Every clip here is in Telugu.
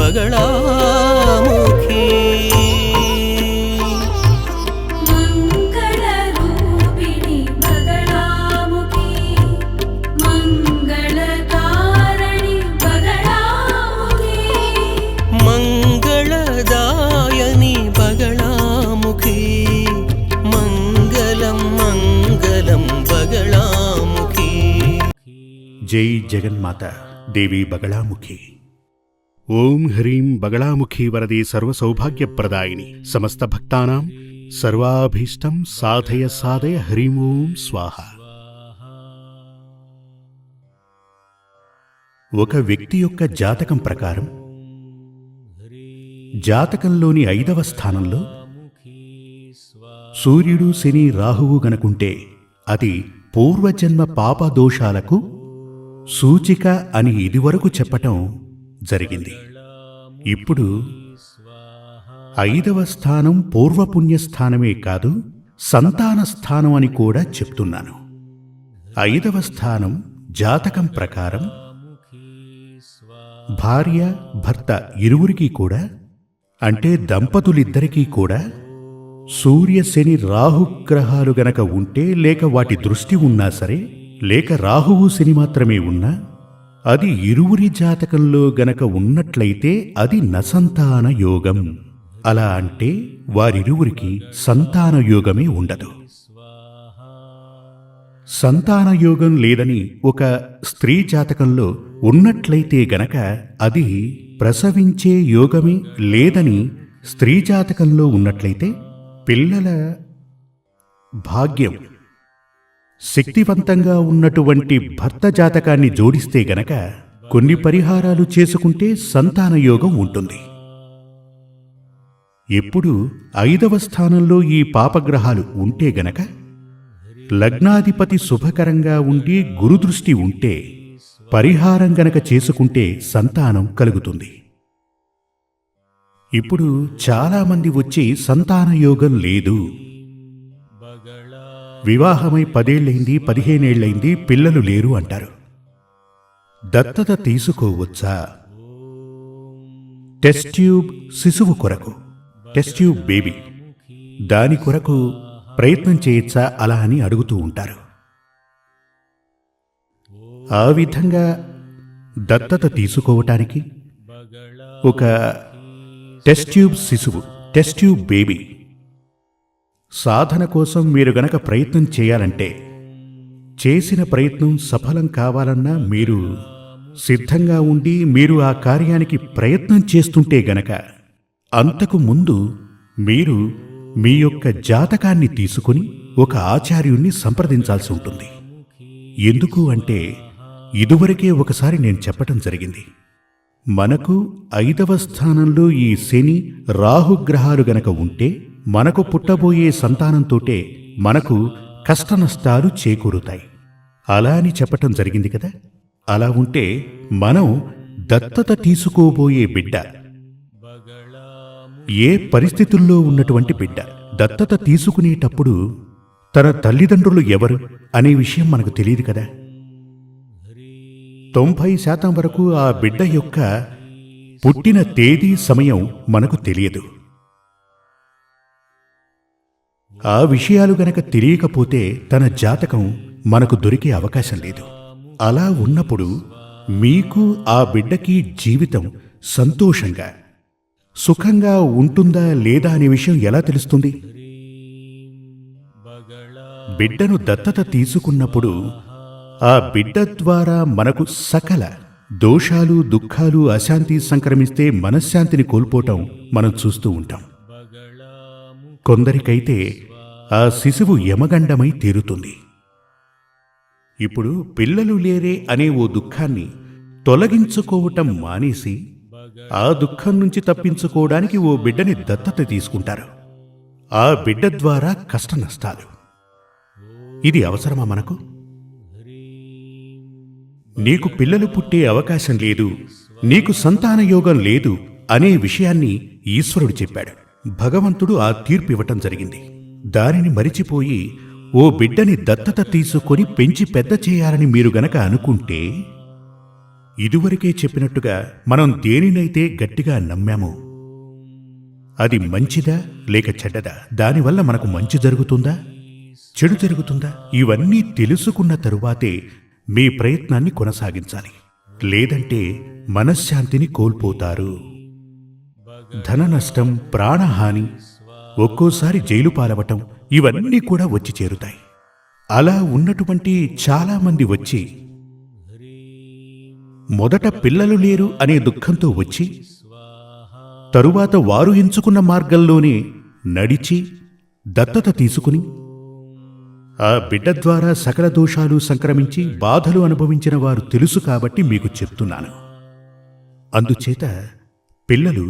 बगलामुखी मंगलरूपिणी बगलामुखी मंगलकारिणी बगलामुखी मंगलदायिनी बगलामुखी मंगलम मंगलम बगलामुखी। जय जगन्माता देवी बगलामुखी। ओम ह्रीं बगलामुखी वरदे सर्वसौभाग्यप्रदायिनी समस्त भक्तानां सर्वाभीष्टं साधय साधय ह्रीं ओं स्वाहा। ఒక వ్యక్తి యొక్క జాతకం ప్రకారం జాతకంలోని 5వ స్థానంలో సూర్యుడు శని రాహువు గనుకుంటే అది పూర్వజన్మ పాపదోషాలకు సూచిక అని ఇదివరకు చెప్పటం జరిగింది. ఇప్పుడు 5వ స్థానం పూర్వపుణ్యస్థానమే కాదు, సంతాన స్థానం అని కూడా చెప్తున్నాను. 5వ స్థానం జాతకం ప్రకారం భార్య భర్త ఇరువురికి కూడా, అంటే దంపతులిద్దరికీ కూడా సూర్య శని రాహుగ్రహాలు గనక ఉంటే, లేక వాటి దృష్టి ఉన్నా సరే, లేక రాహువు శని మాత్రమే ఉన్నా, అది ఇరువురి జాతకంలో గనక ఉన్నట్లయితే అది నసంతాన యోగం. అలా అంటే వారిరువురికి సంతాన యోగమే ఉండదు. సంతాన యోగం లేదని ఒక స్త్రీ జాతకంలో ఉన్నట్లయితే గనక అది ప్రసవించే యోగమే లేదని స్త్రీ జాతకంలో ఉన్నట్లయితే పిల్లల భాగ్యం శక్తివంతంగా ఉన్నటువంటి భర్త జాతకాన్ని జోడిస్తే గనక కొన్ని పరిహారాలు చేసుకుంటే సంతాన యోగం ఉంటుంది. ఎప్పుడు 5వ స్థానంలో ఈ పాపగ్రహాలు ఉంటే గనక, లగ్నాధిపతి శుభకరంగా ఉండి గురుదృష్టి ఉంటే పరిహారం గనక చేసుకుంటే సంతానం కలుగుతుంది. ఇప్పుడు చాలామంది వచ్చి సంతాన యోగం లేదు, వివాహమై 10 ఏళ్లైంది 15 ఏళ్లైంది పిల్లలు లేరు అంటారు. దత్తత తీసుకోవచ్చా? టెస్ట్ ట్యూబ్ శిశువు కొరకు, టెస్ట్ ట్యూబ్ బేబీ, దాని కొరకు ప్రయత్నం చేయొచ్చా అలా అని అడుగుతూ ఉంటారు. ఆ విధంగా దత్తత తీసుకోవటానికి ఒక టెస్ట్ ట్యూబ్ శిశువు, టెస్ట్ ట్యూబ్ బేబీ సాధన కోసం మీరు గనక ప్రయత్నం చేయాలంటే, చేసిన ప్రయత్నం సఫలం కావాలన్నా మీరు సిద్ధంగా ఉండి మీరు ఆ కార్యానికి ప్రయత్నం చేస్తుంటే గనక, అంతకు ముందు మీరు మీ యొక్క జాతకాన్ని తీసుకుని ఒక ఆచార్యుణ్ణి సంప్రదించాల్సి ఉంటుంది. ఎందుకు అంటే ఇదివరకే ఒకసారి నేను చెప్పటం జరిగింది. మనకు 5వ స్థానంలో ఈ శని రాహుగ్రహాలు గనక ఉంటే మనకు పుట్టబోయే సంతానంతోటే మనకు కష్టనష్టాలు చేకూరుతాయి. అలా అని చెప్పటం జరిగింది కదా. అలా ఉంటే మనం దత్తత తీసుకోబోయే బిడ్డ ఏ పరిస్థితుల్లో ఉన్నటువంటి బిడ్డ, దత్తత తీసుకునేటప్పుడు తన తల్లిదండ్రులు ఎవరు అనే విషయం మనకు తెలియదు కదా. 90% వరకు ఆ బిడ్డ యొక్క పుట్టిన తేదీ సమయం మనకు తెలియదు. ఆ విషయాలు గనక తెలియకపోతే తన జాతకం మనకు దొరికే అవకాశం లేదు. అలా ఉన్నప్పుడు మీకు ఆ బిడ్డకి జీవితం సంతోషంగా సుఖంగా ఉంటుందా లేదా అనే విషయం ఎలా తెలుస్తుంది? బిడ్డను దత్తత తీసుకున్నప్పుడు ఆ బిడ్డ ద్వారా మనకు సకల దోషాలు దుఃఖాలు అశాంతి సంక్రమిస్తే మనశ్శాంతిని కోల్పోవటం మనం చూస్తూ ఉంటాం. కొందరికైతే ఆ శిశువు యమగండమై తీరుతుంది. ఇప్పుడు పిల్లలు లేరే అనే ఓ దుఃఖాన్ని తొలగించుకోవటం మానేసి ఆ దుఃఖం నుంచి తప్పించుకోవడానికి ఓ బిడ్డని దత్తత తీసుకుంటారు. ఆ బిడ్డ ద్వారా కష్ట నష్టాలు. ఇది అవసరమా మనకు? నీకు పిల్లలు పుట్టే అవకాశం లేదు, నీకు సంతాన యోగం లేదు అనే విషయాన్ని ఈశ్వరుడు చెప్పాడు. భగవంతుడు ఆ తీర్పు ఇవ్వటం జరిగింది. దానిని మరిచిపోయి ఓ బిడ్డని దత్తత తీసుకొని పెంచి పెద్ద చేయాలని మీరు గనక అనుకుంటే ఇదివరకే చెప్పినట్టుగా మనం దేనినైతే గట్టిగా నమ్మామో అది మంచిదా లేక చెడ్డదా, దానివల్ల మనకు మంచి జరుగుతుందా చెడు జరుగుతుందా, ఇవన్నీ తెలుసుకున్న తరువాతే మీ ప్రయత్నాన్ని కొనసాగించాలి. లేదంటే మనశ్శాంతిని కోల్పోతారు. ధన నష్టం, ప్రాణహాని, ఒక్కోసారి జైలు పాలవటం ఇవన్నీ కూడా వచ్చి చేరుతాయి. అలా ఉన్నటువంటి చాలామంది వచ్చి మొదట పిల్లలు లేరు అనే దుఃఖంతో వచ్చి తరువాత వారు ఎంచుకున్న మార్గంలోనే నడిచి దత్తత తీసుకుని ఆ బిడ్డ ద్వారా సకల దోషాలు సంక్రమించి బాధలు అనుభవించిన వారు తెలుసు కాబట్టి మీకు చెప్తున్నాను. అందుచేత పిల్లలు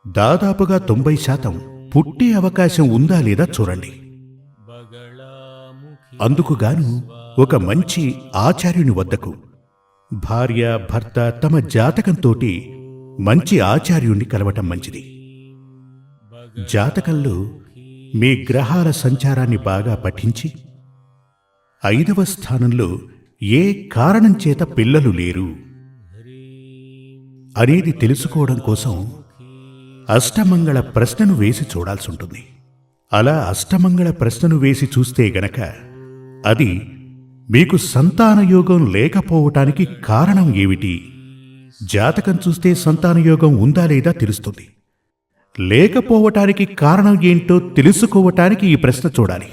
దాదాపుగా 90% పుట్టే అవకాశం ఉందా లేదా చూడండి. అందుకుగాను ఒక మంచి ఆచార్యుని వద్దకు భార్య భర్త తమ జాతకంతోటి మంచి ఆచార్యుణ్ణి కలవటం మంచిది. జాతకంలో మీ గ్రహాల సంచారాన్ని బాగా పఠించి 5వ స్థానంలో ఏ కారణం చేత పిల్లలు లేరు అనేది తెలుసుకోవడం కోసం అష్టమంగళ ప్రశ్నను వేసి చూడాల్సి ఉంటుంది. అలా అష్టమంగళ ప్రశ్నను వేసి చూస్తే గనక అది మీకు సంతానయోగం లేకపోవటానికి కారణం ఏమిటి, జాతకం చూస్తే సంతానయోగం ఉందా లేదా తెలుస్తుంది. లేకపోవటానికి కారణం ఏంటో తెలుసుకోవటానికి ఈ ప్రశ్న చూడాలి.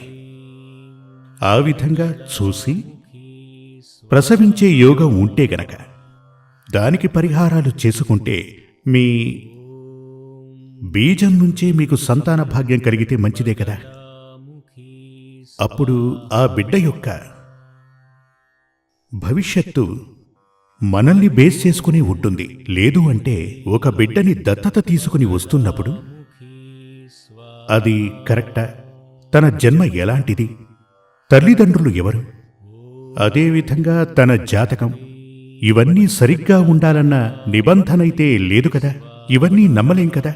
ఆ విధంగా చూసి ప్రసవించే యోగం ఉంటే గనక దానికి పరిహారాలు చేసుకుంటే మీ బీజం నుంచే మీకు సంతాన భాగ్యం కలిగితే మంచిదే కదా. అప్పుడు ఆ బిడ్డ యొక్క భవిష్యత్తు మనల్ని బేస్ చేసుకుని ఉంటుంది. లేదు అంటే ఒక బిడ్డని దత్తత తీసుకుని వస్తున్నప్పుడు అది కరెక్టా, తన జన్మ ఎలాంటిది, తల్లిదండ్రులు ఎవరు, అదేవిధంగా తన జాతకం ఇవన్నీ సరిగ్గా ఉండాలన్న నిబంధనైతే లేదు కదా. ఇవన్నీ నమ్మలేం కదా.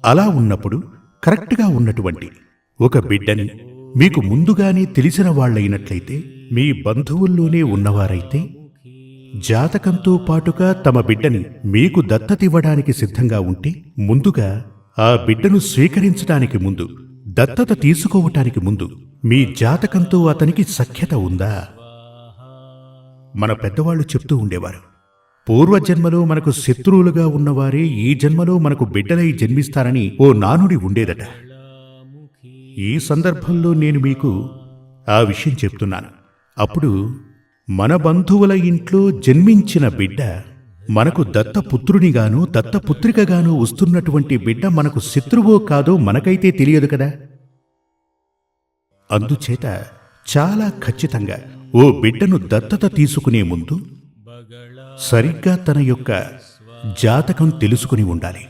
అలా ఉన్నప్పుడు కరెక్ట్గా ఉన్నటువంటి ఒక బిడ్డని మీకు ముందుగానే తెలిసిన వాళ్లైనట్లయితే, మీ బంధువుల్లోనే ఉన్నవారైతే జాతకంతో పాటుగా తమ బిడ్డని మీకు దత్తతివ్వడానికి సిద్ధంగా ఉంటే ముందుగా ఆ బిడ్డను స్వీకరించడానికి ముందు, దత్తత తీసుకోవటానికి ముందు మీ జాతకంతో అతనికి సఖ్యత ఉందా. మన పెద్దవాళ్లు చెప్తూ ఉండేవారు, పూర్వజన్మలో మనకు శత్రువులుగా ఉన్నవారే ఈ జన్మలో మనకు బిడ్డలై జన్మిస్తారని ఓ నానుడి ఉండేదట. ఈ సందర్భంలో నేను మీకు ఆ విషయం చెప్తున్నాను. అప్పుడు మన బంధువుల ఇంట్లో జన్మించిన బిడ్డ మనకు దత్తపుత్రునిగానో దత్తపుత్రికగానో వస్తున్నటువంటి బిడ్డ మనకు శత్రువో కాదో మనకైతే తెలియదు కదా. అందుచేత చాలా ఖచ్చితంగా ఓ బిడ్డను దత్తత తీసుకునే ముందు సరిగ్గా తన యొక్క జాతకం తెలుసుకుని ఉండాలి.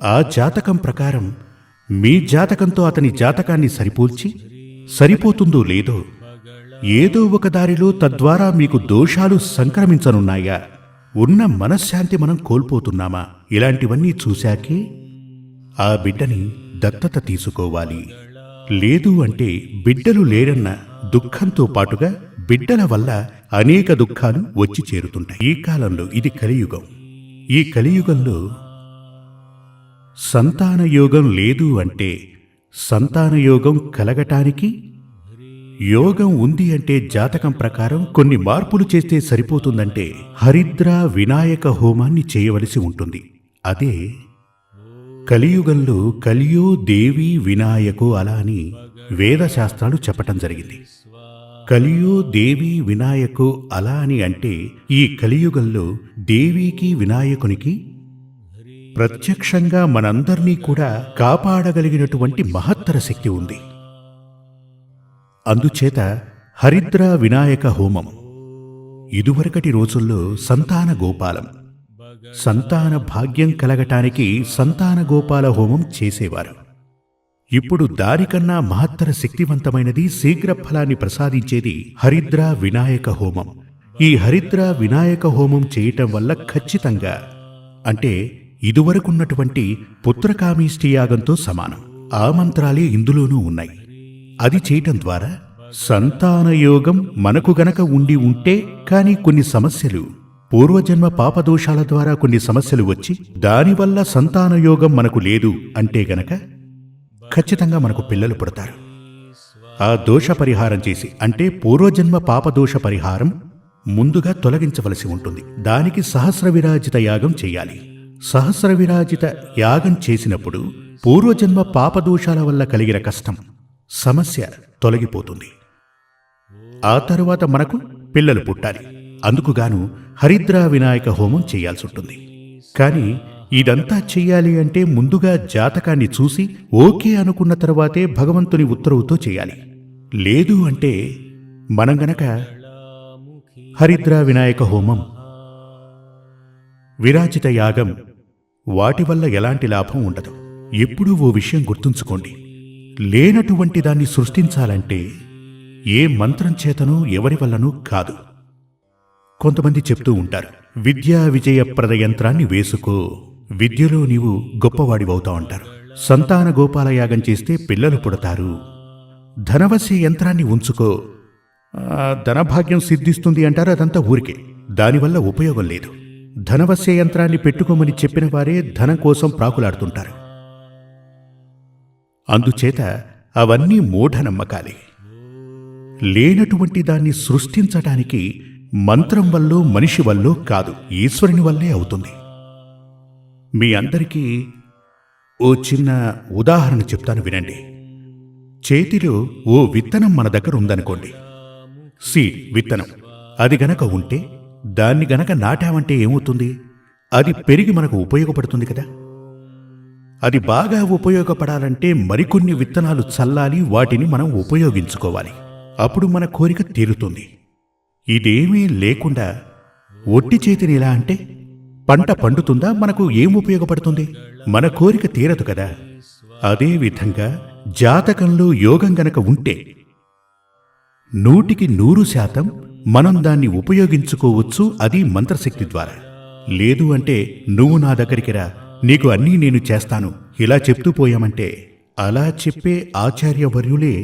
ఆ జాతకం ప్రకారం మీ జాతకంతో అతని జాతకాన్ని సరిపోల్చి, సరిపోతుందో లేదో, ఏదో ఒక దారిలో తద్వారా మీకు దోషాలు సంక్రమించనున్నాయా, ఉన్న మనశ్శాంతి మనం కోల్పోతున్నామా, ఇలాంటివన్నీ చూశాకే ఆ బిడ్డని దత్తత తీసుకోవాలి. లేదు అంటే బిడ్డలు లేరన్న దుఃఖంతో పాటుగా బిడ్డల వల్ల అనేక దుఃఖాలు వచ్చి చేరుతుంటాయి. ఈ కాలంలో ఇది కలియుగం. ఈ కలియుగంలో సంతానయోగం లేదు అంటే సంతానయోగం కలగటానికి యోగం ఉంది అంటే జాతకం ప్రకారం కొన్ని మార్పులు చేస్తే సరిపోతుందంటే హరిద్ర వినాయక హోమాన్ని చేయవలసి ఉంటుంది. అదే కలియుగంలో కలియో దేవి వినాయకో అలా అని వేదశాస్త్రాలు చెప్పటం జరిగింది. కలియో దేవి వినాయకో అలా అని అంటే ఈ కలియుగంలో దేవికి వినాయకునికి ప్రత్యక్షంగా మనందర్నీ కూడా కాపాడగలిగినటువంటి మహత్తర శక్తి ఉంది. అందుచేత హరిద్ర వినాయక హోమం ఇదివరకటి రోజుల్లో సంతాన గోపాలం, సంతాన భాగ్యం కలగటానికి సంతాన గోపాల హోమం చేసేవారు. ఇప్పుడు దానికన్నా మహత్తర శక్తివంతమైనది, శీఘ్ర ఫలాన్ని ప్రసాదించేది హరిద్ర వినాయక హోమం. ఈ హరిద్ర వినాయక హోమం చేయటం వల్ల ఖచ్చితంగా, అంటే ఇదివరకున్నటువంటి పుత్రకామేష్టి యాగంతో సమానం. ఆ మంత్రాలే ఇందులోనూ ఉన్నాయి. అది చేయటం ద్వారా సంతానయోగం మనకు గనక ఉండి ఉంటే, కానీ కొన్ని సమస్యలు పూర్వజన్మ పాపదోషాల ద్వారా కొన్ని సమస్యలు వచ్చి దానివల్ల సంతానయోగం మనకు లేదు అంటే గనక ఖచ్చితంగా మనకు పిల్లలు పుడతారు. ఆ దోష పరిహారం చేసి, అంటే పూర్వజన్మ పాపదోష పరిహారం ముందుగా తొలగించవలసి ఉంటుంది. దానికి సహస్ర విరాజిత యాగం చేయాలి. సహస్ర విరాజిత యాగం చేసినప్పుడు పూర్వజన్మ పాపదోషాల వల్ల కలిగిన కష్టం, సమస్య తొలగిపోతుంది. ఆ తరువాత మనకు పిల్లలు పుట్టాలి. అందుకుగాను హరిద్రా వినాయక హోమం చేయాల్సి ఉంటుంది. కానీ ఇదంతా చెయ్యాలి అంటే ముందుగా జాతకాన్ని చూసి ఓకే అనుకున్న తర్వాతే భగవంతుని ఉత్తర్వుతో చేయాలి. లేదు అంటే మనం గనక హరిద్రా వినాయక హోమం, విరాజిత యాగం వాటి వల్ల ఎలాంటి లాభం ఉండదు. ఎప్పుడూ ఓ విషయం గుర్తుంచుకోండి, లేనటువంటి దాన్ని సృష్టించాలంటే ఏ మంత్రం చేతనూ ఎవరి వల్లనూ కాదు. కొంతమంది చెప్తూ ఉంటారు, విద్యా విజయప్రద యంత్రాన్ని వేసుకో, విద్యలో నీవు గొప్పవాడివవుతావు అంటారు. సంతాన గోపాలయాగం చేస్తే పిల్లలు పుడతారు. ధనవశ్య యంత్రాన్ని ఉంచుకో, ధనభాగ్యం సిద్ధిస్తుంది అంటారు. అదంతా ఊరికే, దానివల్ల ఉపయోగం లేదు. ధనవశ్య యంత్రాన్ని పెట్టుకోమని చెప్పిన వారే ధనం కోసం ప్రాకులాడుతుంటారు. అందుచేత అవన్నీ మూఢనమ్మకాలే. లేనటువంటి దాన్ని సృష్టించటానికి మంత్రం వల్లో మనిషి వల్లో కాదు, ఈశ్వరుని వల్లే అవుతుంది. మీ అందరికీ ఓ చిన్న ఉదాహరణ చెప్తాను, వినండి. చేతిలో ఓ విత్తనం మన దగ్గర ఉందనుకోండి, సీడ్ విత్తనం. అది గనక ఉంటే దాన్ని గనక నాటామంటే ఏమవుతుంది? అది పెరిగి మనకు ఉపయోగపడుతుంది కదా. అది బాగా ఉపయోగపడాలంటే మరికొన్ని విత్తనాలు చల్లాలి, వాటిని మనం ఉపయోగించుకోవాలి. అప్పుడు మన కోరిక తీరుతుంది. ఇదేమీ లేకుండా ఒట్టి చేతిని ఎలా అంటే పంట పండుతుందా? మనకు ఏం ఉపయోగపడుతుంది? మన కోరిక తీరదు కదా. అదేవిధంగా జాతకంలో యోగం గనక ఉంటే 100% మనం దాన్ని ఉపయోగించుకోవచ్చు, అది మంత్రశక్తి ద్వారా. లేదు అంటే నువ్వు నా దగ్గరికి రా, నీకు అన్నీ నేను చేస్తాను, ఇలా చెప్తూ పోయామంటే, అలా చెప్పే ఆచార్యవర్యులే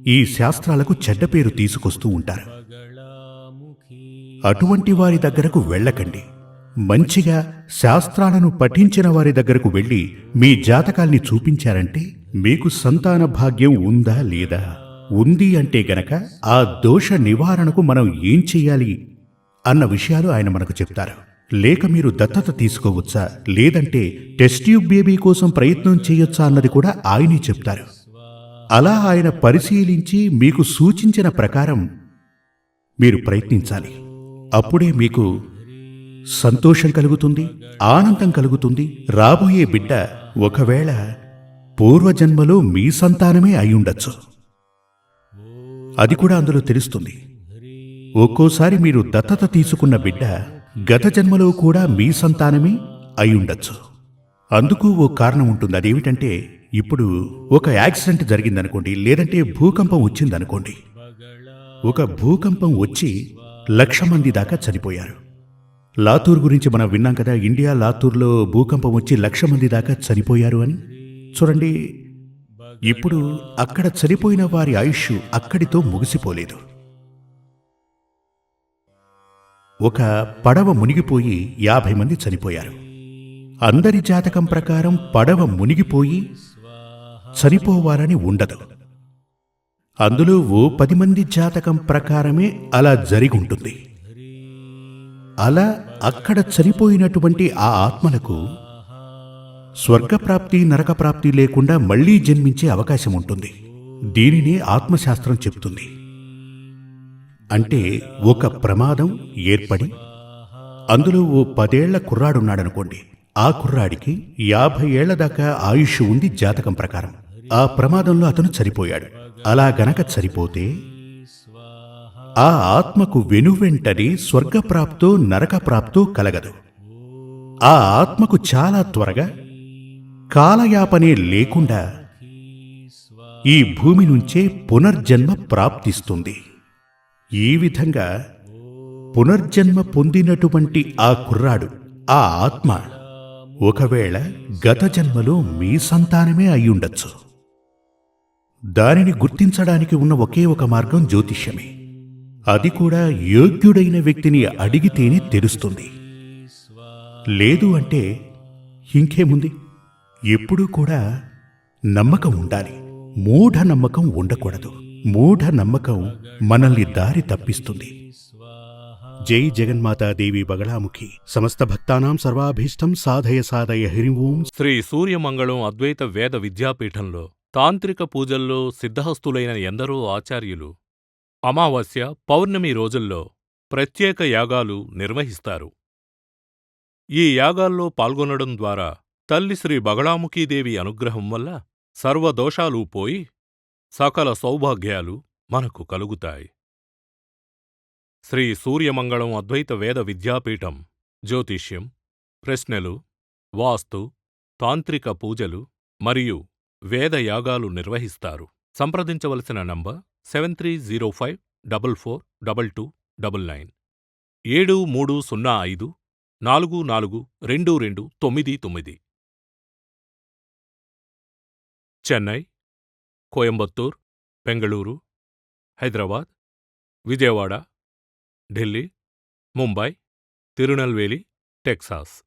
ఈ శాస్త్రాలకు చెడ్డ పేరు తీసుకొస్తూ ఉంటారు. అటువంటి వారి దగ్గరకు వెళ్ళకండి. మంచిగా శాస్త్రాలను పఠించిన వారి దగ్గరకు వెళ్ళి మీ జాతకాల్ని చూపించారంటే మీకు సంతాన భాగ్యం ఉందా లేదా, ఉంది అంటే గనక ఆ దోష నివారణకు మనం ఏం చెయ్యాలి అన్న విషయాలు ఆయన మనకు చెప్తారు. లేక మీరు దత్తత తీసుకోవచ్చా, లేదంటే టెస్ట్ ట్యూబ్ బేబీ కోసం ప్రయత్నం చేయొచ్చా అన్నది కూడా ఆయనే చెప్తారు. అలా ఆయన పరిశీలించి మీకు సూచించిన ప్రకారం మీరు ప్రయత్నించాలి. అప్పుడే మీకు సంతోషం కలుగుతుంది, ఆనందం కలుగుతుంది. రాబోయే బిడ్డ ఒకవేళ పూర్వజన్మలో మీ సంతానమే అయ్యుండొచ్చు, అది కూడా అందులో తెలుస్తుంది. ఒక్కోసారి మీరు దత్తత తీసుకున్న బిడ్డ గత జన్మలో కూడా మీ సంతానమే అయ్యుండొచ్చు. అందుకు ఓ కారణం ఉంటుంది. అదేమిటంటే, ఇప్పుడు ఒక యాక్సిడెంట్ జరిగిందనుకోండి, లేదంటే భూకంపం వచ్చిందనుకోండి. ఒక భూకంపం వచ్చి 1,00,000 మంది దాకా చనిపోయారు. లాతూర్ గురించి మనం విన్నాం కదా, ఇండియా లాతూర్లో భూకంపం వచ్చి 1,00,000 మంది దాకా చనిపోయారు అని. చూడండి, ఇప్పుడు అక్కడ చనిపోయిన వారి ఆయుష్ అక్కడితో ముగిసిపోలేదు. ఒక పడవ మునిగిపోయి 50 మంది చనిపోయారు. అందరి జాతకం ప్రకారం పడవ మునిగిపోయి చనిపోవాలని ఉండదు. అందులో ఓ 10 మంది జాతకం ప్రకారమే అలా జరిగుంటుంది. అలా అక్కడ చనిపోయినటువంటి ఆ ఆత్మలకు స్వర్గప్రాప్తి నరకప్రాప్తి లేకుండా మళ్లీ జన్మించే అవకాశం ఉంటుంది. దీనినే ఆత్మశాస్త్రం చెప్తుంది. అంటే ఒక ప్రమాదం ఏర్పడి అందులో ఓ 10 ఏళ్ల కుర్రాడున్నాడనుకోండి, ఆ కుర్రాడికి 50 ఏళ్ల దాకా ఆయుష్ ఉంది జాతకం ప్రకారం. ఆ ప్రమాదంలో అతను చనిపోయాడు. అలా గనక చనిపోతే ఆ ఆత్మకు వెనువెంటనే స్వర్గప్రాప్తో నరకప్రాప్తో కలగదు. ఆ ఆత్మకు చాలా త్వరగా కాలయాపనే లేకుండా ఈ భూమి నుంచే పునర్జన్మ ప్రాప్తిస్తుంది. ఈ విధంగా పునర్జన్మ పొందినటువంటి ఆ కుర్రాడు, ఆ ఆత్మ ఒకవేళ గత జన్మలో మీ సంతానమే అయ్యుండొచ్చు. దానిని గుర్తించడానికి ఉన్న ఒకే ఒక మార్గం జ్యోతిష్యమే. అది కూడా యోగ్యుడైన వ్యక్తిని అడిగితేనే తెలుస్తుంది. లేదు అంటే ఇంకేముంది? ఎప్పుడూ కూడా నమ్మకం ఉండాలి, మూఢ నమ్మకం ఉండకూడదు. మూఢ నమ్మకం మనల్ని దారి తప్పిస్తుంది. జై జగన్మాతాదేవి బగళాముఖి. సమస్త భక్తానాం సర్వాభీష్టం సాధయ సాధయ హరిం ఓం. శ్రీ సూర్యమంగళం అద్వైత వేద విద్యాపీఠంలో తాంత్రిక పూజల్లో సిద్ధహస్తులైన ఎందరో ఆచార్యులు అమావాస్య, పౌర్ణమి రోజుల్లో ప్రత్యేక యాగాలు నిర్వహిస్తారు. ఈ యాగాల్లో పాల్గొనడం ద్వారా తల్లి శ్రీ బగళాముఖీదేవి అనుగ్రహం వల్ల సర్వదోషాలూ పోయి సకల సౌభాగ్యాలు మనకు కలుగుతాయి. శ్రీ సూర్యమంగళం అద్వైత వేద విద్యాపీఠం జ్యోతిష్యం, ప్రశ్నలు, వాస్తు, తాంత్రిక పూజలు మరియు వేదయాగాలు నిర్వహిస్తారు. సంప్రదించవలసిన నంబర్ 7305442299 7305442299. చెన్నై, కోయంబత్తూర్, బెంగళూరు, హైదరాబాద్, విజయవాడ, ఢిల్లీ, ముంబై, తిరునల్వేలి, టెక్సాస్.